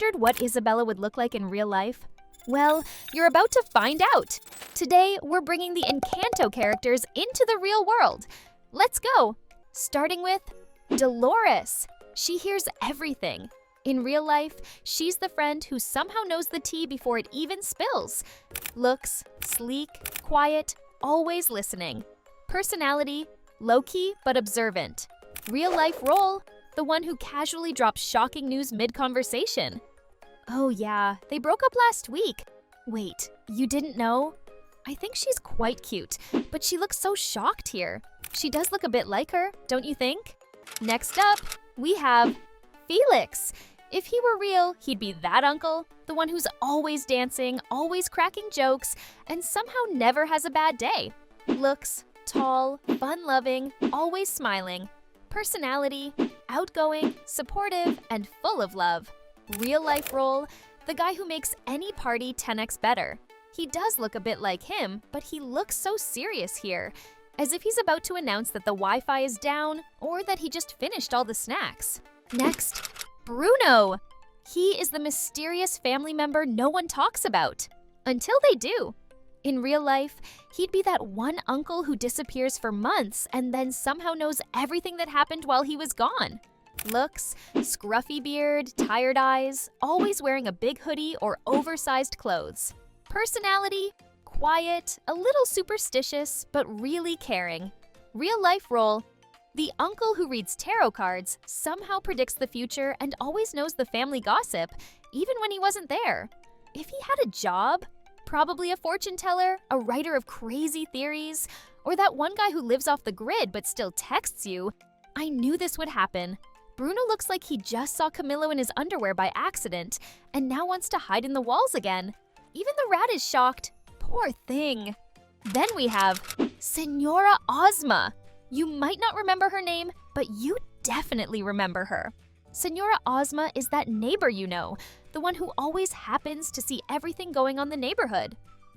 wondered what Isabela would look like in real life? Well, you're about to find out. Today, we're bringing the Encanto characters into the real world. Let's go. Starting with Dolores. She hears everything. In real life, she's the friend who somehow knows the tea before it even spills. Looks sleek, quiet, always listening. Personality, low-key but observant. Real life role, the one who casually drops shocking news mid-conversation. Oh yeah, they broke up last week. Wait, you didn't know? I think she's quite cute, but she looks so shocked here. She does look a bit like her, don't you think? Next up, we have Felix. If he were real, he'd be that uncle, the one who's always dancing, always cracking jokes, and somehow never has a bad day. Looks tall, fun-loving, always smiling. Personality, outgoing, supportive, and full of love. Real-life role, the guy who makes any party 10x better. He does look a bit like him, but he looks so serious here, as if he's about to announce that the Wi-Fi is down or that he just finished all the snacks. Next, Bruno. He is the mysterious family member no one talks about. Until they do. In real life, he'd be that one uncle who disappears for months and then somehow knows everything that happened while he was gone. Looks, scruffy beard, tired eyes, always wearing a big hoodie or oversized clothes. Personality, quiet, a little superstitious, but really caring. Real life role, the uncle who reads tarot cards, somehow predicts the future and always knows the family gossip, even when he wasn't there. If he had a job, probably a fortune teller, a writer of crazy theories, or that one guy who lives off the grid but still texts you. I knew this would happen. Bruno looks like he just saw Camilo in his underwear by accident and now wants to hide in the walls again. Even the rat is shocked. Poor thing. Then we have Senora Ozma. You might not remember her name, but you definitely remember her. Senora Ozma is that neighbor you know, the one who always happens to see everything going on in the neighborhood.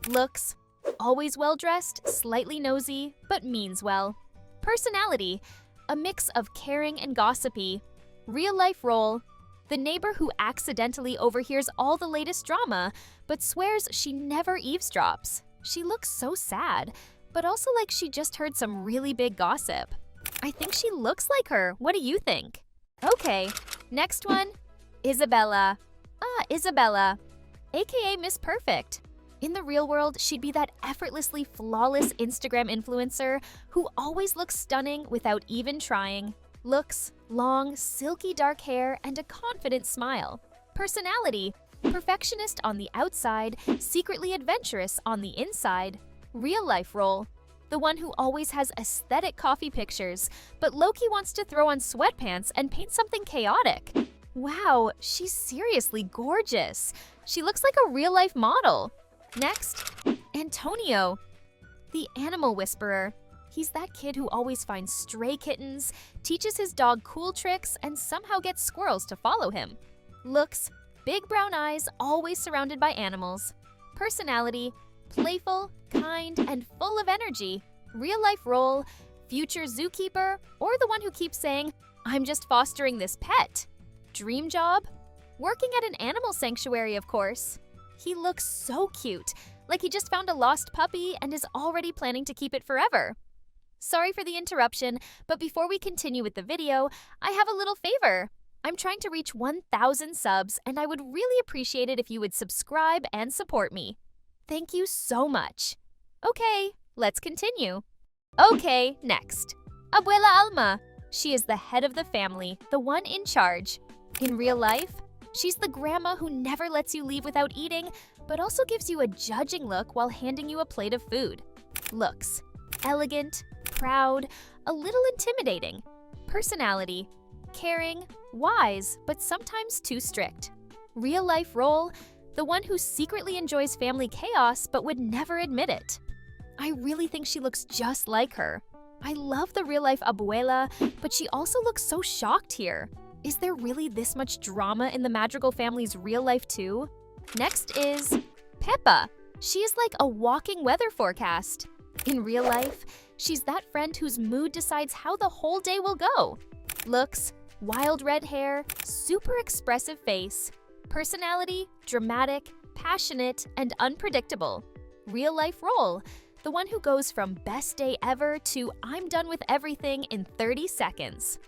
Looks, always well-dressed, slightly nosy, but means well. Personality, a mix of caring and gossipy. Real-life role, the neighbor who accidentally overhears all the latest drama, but swears she never eavesdrops. She looks so sad, but also like she just heard some really big gossip. I think she looks like her. What do you think? Okay, next one, Isabela. Isabela, aka Miss Perfect. In the real world, she'd be that effortlessly flawless Instagram influencer who always looks stunning without even trying. Looks, long, silky dark hair, and a confident smile. Personality, perfectionist on the outside, secretly adventurous on the inside. Real life role, the one who always has aesthetic coffee pictures, but Lowkey wants to throw on sweatpants and paint something chaotic. Wow, she's seriously gorgeous. She looks like a real-life model. Next, Antonio, the animal whisperer. He's that kid who always finds stray kittens, teaches his dog cool tricks, and somehow gets squirrels to follow him. Looks, big brown eyes, always surrounded by animals. Personality, playful, kind, and full of energy. Real-life role, future zookeeper, or the one who keeps saying, "I'm just fostering this pet." Dream job? Working at an animal sanctuary, of course. He looks so cute, like he just found a lost puppy and is already planning to keep it forever. Sorry for the interruption, but before we continue with the video, I have a little favor. I'm trying to reach 1,000 subs, and I would really appreciate it if you would subscribe and support me. Thank you so much. Okay, let's continue. Okay, next. Abuela Alma. She is the head of the family, the one in charge. In real life, she's the grandma who never lets you leave without eating, but also gives you a judging look while handing you a plate of food. Looks, elegant, proud, a little intimidating. Personality, caring, wise, but sometimes too strict. Real life role, the one who secretly enjoys family chaos but would never admit it. I really think she looks just like her. I love the real-life Abuela, but she also looks so shocked here. Is there really this much drama in the Madrigal family's real life too? Next is Pepa. She is like a walking weather forecast. In real life, she's that friend whose mood decides how the whole day will go. Looks, wild red hair, super expressive face. Personality, dramatic, passionate, and unpredictable. Real-life role, the one who goes from best day ever to I'm done with everything in 30 seconds.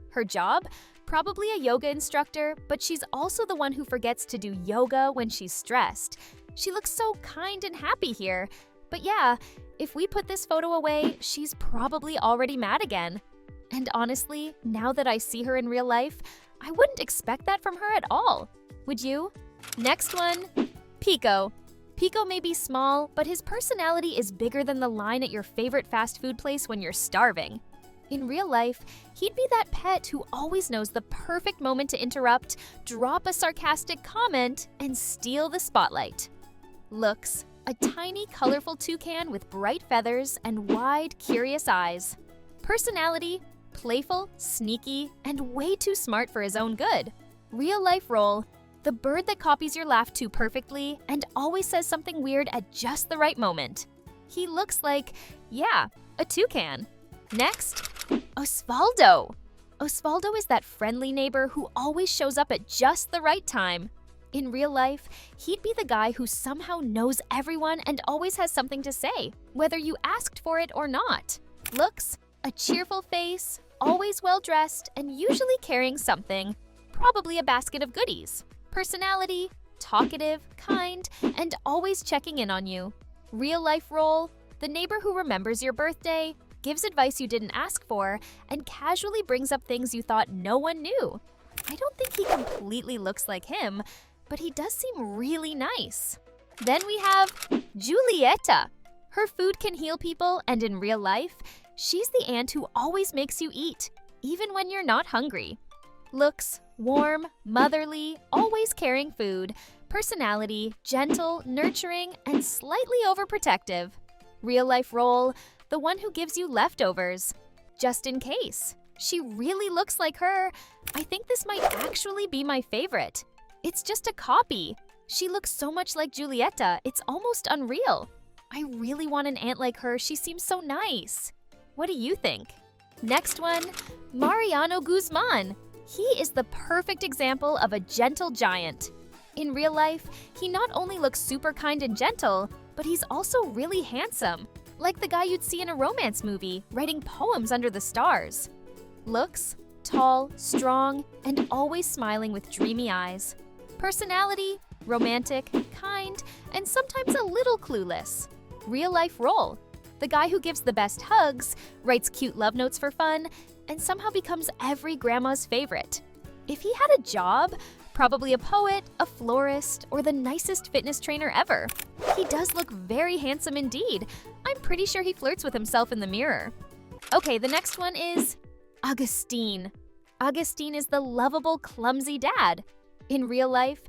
Her job? Probably a yoga instructor, but she's also the one who forgets to do yoga when she's stressed. She looks so kind and happy here. But yeah, if we put this photo away, she's probably already mad again. And honestly, now that I see her in real life, I wouldn't expect that from her at all. Would you? Next one, Pico. Pico may be small, but his personality is bigger than the line at your favorite fast food place when you're starving. In real life, he'd be that pet who always knows the perfect moment to interrupt, drop a sarcastic comment, and steal the spotlight. Looks, a tiny, colorful toucan with bright feathers and wide, curious eyes. Personality, playful, sneaky, and way too smart for his own good. Real-life role, the bird that copies your laugh too perfectly and always says something weird at just the right moment. He looks like, yeah, a toucan. Next, Osvaldo. Osvaldo is that friendly neighbor who always shows up at just the right time. In real life, he'd be the guy who somehow knows everyone and always has something to say, whether you asked for it or not. Looks, a cheerful face, always well-dressed, and usually carrying something, probably a basket of goodies. Personality, talkative, kind, and always checking in on you. Real-life role, the neighbor who remembers your birthday, gives advice you didn't ask for, and casually brings up things you thought no one knew. I don't think he completely looks like him, but he does seem really nice. Then we have Julieta. Her food can heal people, and in real life, she's the aunt who always makes you eat, even when you're not hungry. Looks, warm, motherly, always carrying food. Personality, gentle, nurturing, and slightly overprotective. Real-life role, the one who gives you leftovers. Just in case. She really looks like her. I think this might actually be my favorite. It's just a copy. She looks so much like Julieta, it's almost unreal. I really want an aunt like her, she seems so nice. What do you think? Next one, Mariano Guzmán. He is the perfect example of a gentle giant. In real life, he not only looks super kind and gentle, but he's also really handsome, like the guy you'd see in a romance movie, writing poems under the stars. Looks, tall, strong, and always smiling with dreamy eyes. Personality, romantic, kind, and sometimes a little clueless. Real-life role, the guy who gives the best hugs, writes cute love notes for fun, and somehow becomes every grandma's favorite. If he had a job, probably a poet, a florist, or the nicest fitness trainer ever. He does look very handsome indeed. I'm pretty sure he flirts with himself in the mirror. Okay, the next one is Agustín. Agustín is the lovable, clumsy dad. In real life,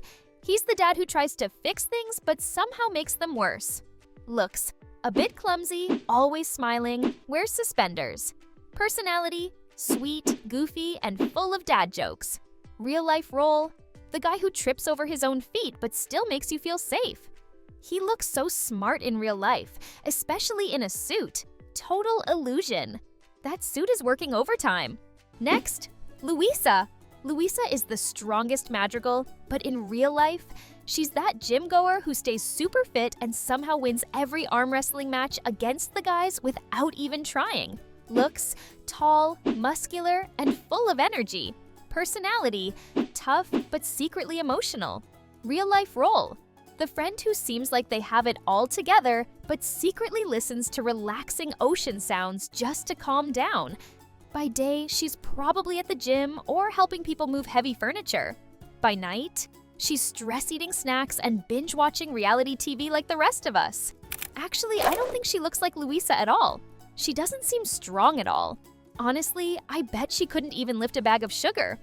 he's the dad who tries to fix things but somehow makes them worse. Looks, a bit clumsy, always smiling, wears suspenders. Personality, sweet, goofy, and full of dad jokes. Real-life role, the guy who trips over his own feet but still makes you feel safe. He looks so smart in real life, especially in a suit. Total illusion. That suit is working overtime. Next, Luisa. Luisa is the strongest madrigal, but in real life, she's that gym goer who stays super fit and somehow wins every arm wrestling match against the guys without even trying. Looks, tall, muscular, and full of energy. Personality, tough but secretly emotional. Real-life role, the friend who seems like they have it all together but secretly listens to relaxing ocean sounds just to calm down. By day, she's probably at the gym or helping people move heavy furniture. By night, she's stress-eating snacks and binge-watching reality TV like the rest of us. Actually, I don't think she looks like Luisa at all. She doesn't seem strong at all. Honestly, I bet she couldn't even lift a bag of sugar.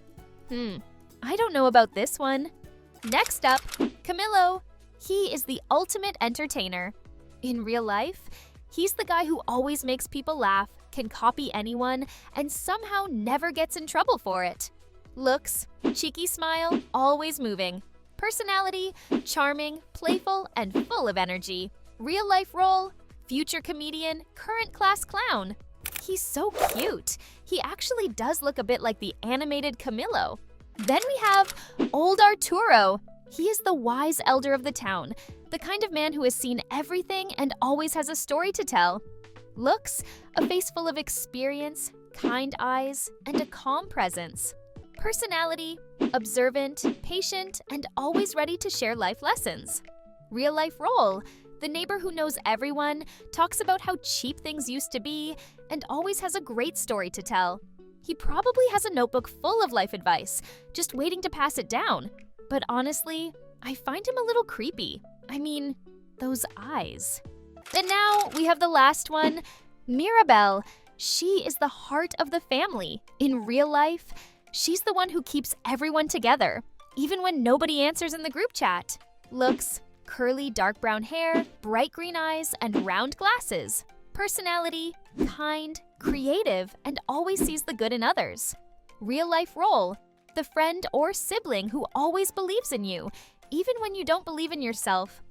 I don't know about this one. Next up, Camilo. He is the ultimate entertainer. In real life, he's the guy who always makes people laugh, can copy anyone, and somehow never gets in trouble for it. Looks, cheeky smile, always moving. Personality, charming, playful, and full of energy. Real-life role, future comedian, current class clown. He's so cute. He actually does look a bit like the animated Camilo. Then we have old Arturo. He is the wise elder of the town, the kind of man who has seen everything and always has a story to tell. Looks, a face full of experience, kind eyes, and a calm presence. Personality, observant, patient, and always ready to share life lessons. Real-life role, the neighbor who knows everyone, talks about how cheap things used to be, and always has a great story to tell. He probably has a notebook full of life advice, just waiting to pass it down. But honestly, I find him a little creepy. I mean, those eyes. And now we have the last one, Mirabel. She is the heart of the family. In real life, she's the one who keeps everyone together, even when nobody answers in the group chat. Looks, curly dark brown hair, bright green eyes, and round glasses. Personality, kind, creative, and always sees the good in others. Real life role, the friend or sibling who always believes in you, even when you don't believe in yourself.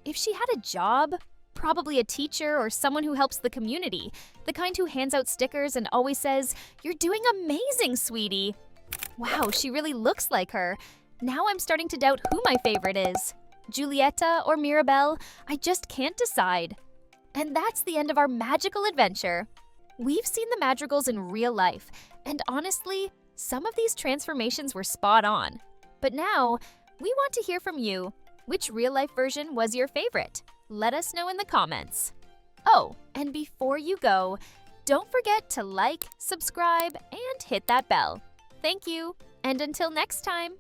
If she had a job, probably a teacher or someone who helps the community, the kind who hands out stickers and always says, "You're doing amazing, sweetie." Wow, she really looks like her. Now I'm starting to doubt who my favorite is. Julieta or Mirabel, I just can't decide. And that's the end of our magical adventure. We've seen the madrigals in real life, and honestly, some of these transformations were spot on. But now, we want to hear from you. Which real-life version was your favorite? Let us know in the comments. Oh, and before you go, don't forget to like, subscribe, and hit that bell. Thank you, and until next time.